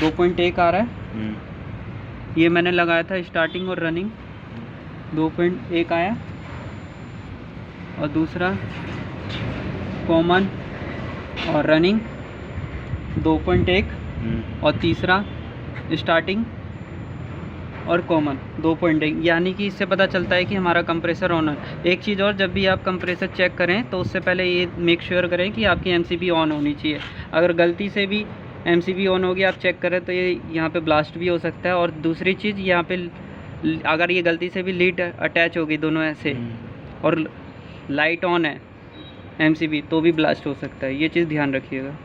2.1 आ रहा है। ये मैंने लगाया था स्टार्टिंग और रनिंग, 2.1 आया। और दूसरा कॉमन और रनिंग 2.1, और तीसरा स्टार्टिंग और कॉमन 2.1। यानी कि इससे पता चलता है कि हमारा कंप्रेसर ऑन है। एक चीज़ और, जब भी आप कंप्रेसर चेक करें तो उससे पहले ये मेक श्योर करें कि आपकी एमसीबी ऑन होनी चाहिए। अगर गलती से भी एमसीबी ऑन होगी, आप चेक करें तो ये यहाँ पे ब्लास्ट भी हो सकता है। और दूसरी चीज़, यहाँ पे अगर ये गलती से भी लीड अटैच होगी दोनों ऐसे और लाइट ऑन है एमसीबी, तो भी ब्लास्ट हो सकता है। ये चीज़ ध्यान रखिएगा।